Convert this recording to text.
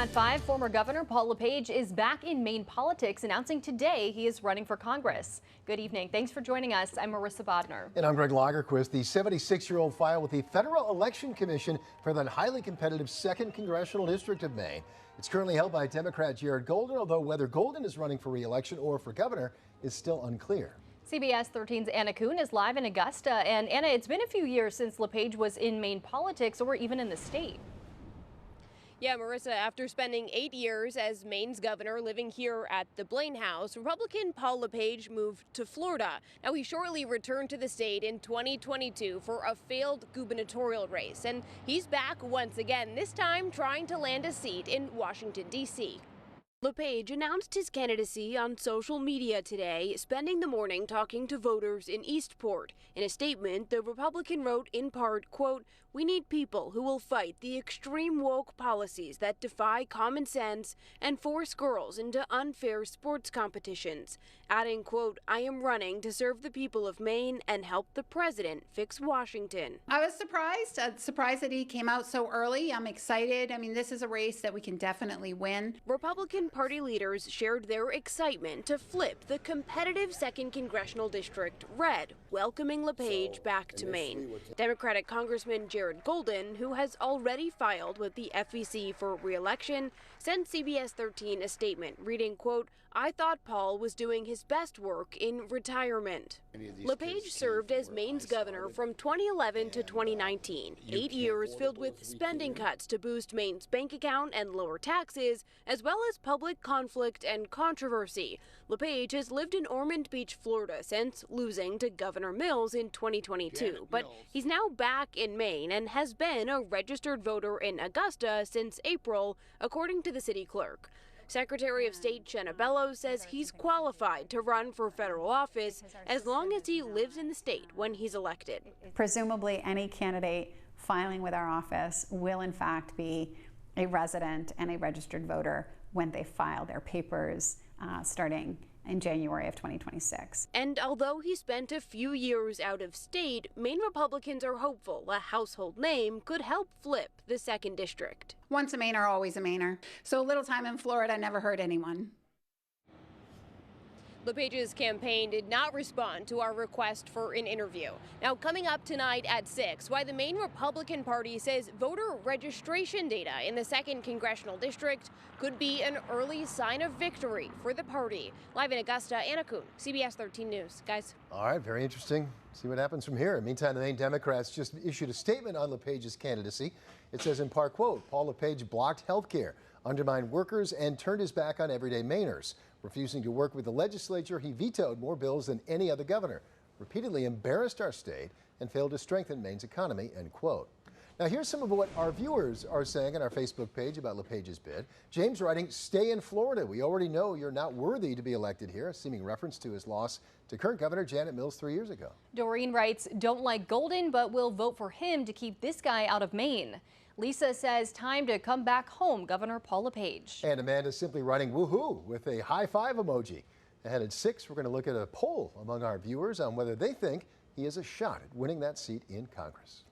At 5, former Governor Paul LePage is back in Maine politics, announcing today he is running for Congress. Good evening. Thanks for joining us. I'm Marissa Bodner. And I'm Greg Lagerquist. The 76-year-old filed with the Federal Election Commission for the highly competitive 2nd Congressional District of Maine. It's currently held by Democrat Jared Golden, although whether Golden is running for re-election or for governor is still unclear. CBS 13's Anna Kuhn is live in Augusta. And Anna, it's been a few years since LePage was in Maine politics or even in the state. Yeah, Marissa, after spending 8 years as Maine's governor living here at the Blaine House, Republican Paul LePage moved to Florida. Now, he shortly returned to the state in 2022 for a failed gubernatorial race. And he's back once again, this time trying to land a seat in Washington, D.C. LePage announced his candidacy on social media today, spending the morning talking to voters in Eastport. In a statement, the Republican wrote in part, quote, "We need people who will fight the extreme woke policies that defy common sense and force girls into unfair sports competitions." Adding, quote, "I am running to serve the people of Maine and help the president fix Washington." I was surprised that he came out so early. I'm excited. I mean, this is a race that we can definitely win. Republican Party leaders shared their excitement to flip the competitive 2nd Congressional District red, welcoming LePage back to Maine. Democratic Congressman Jared Golden, who has already filed with the FEC for re-election, sent CBS 13 a statement reading, quote, "I thought Paul was doing his best work in retirement." LePage served as Maine's governor from 2011 to 2019, 8 years filled with spending cuts to boost Maine's bank account and lower taxes, as well as public conflict and controversy. LePage has lived in Ormond Beach, Florida since losing to Governor Mills in 2022, but he's now back in Maine and has been a registered voter in Augusta since April, according to the city clerk. Secretary of State Jenna Bellows says he's qualified to run for federal office as long as he lives in the state when he's elected. Presumably, any candidate filing with our office will in fact be a resident and a registered voter when they file their papers starting in January of 2026. And although he spent a few years out of state, Maine Republicans are hopeful a household name could help flip the 2nd District. Once a Mainer, always a Mainer. So a little time in Florida never hurt anyone. LePage's campaign did not respond to our request for an interview. Now, coming up tonight at 6, why the Maine Republican Party says voter registration data in the 2nd Congressional District could be an early sign of victory for the party. Live in Augusta, Anna Kuhn, CBS 13 News. Guys. All right, very interesting. See what happens from here. Meantime, the Maine Democrats just issued a statement on LePage's candidacy. It says in part, quote, "Paul LePage blocked health care, undermined workers, and turned his back on everyday Mainers. Refusing to work with the legislature, he vetoed more bills than any other governor, repeatedly embarrassed our state, and failed to strengthen Maine's economy," end quote. Now, here's some of what our viewers are saying on our Facebook page about LePage's bid. James writing, "Stay in Florida. We already know you're not worthy to be elected here," a seeming reference to his loss to current Governor Janet Mills 3 years ago. Doreen writes, "Don't like Golden, but will vote for him to keep this guy out of Maine." Lisa says, "Time to come back home, Governor Paul LePage." And Amanda simply writing woohoo with a high five emoji. Ahead at 6, we're going to look at a poll among our viewers on whether they think he has a shot at winning that seat in Congress.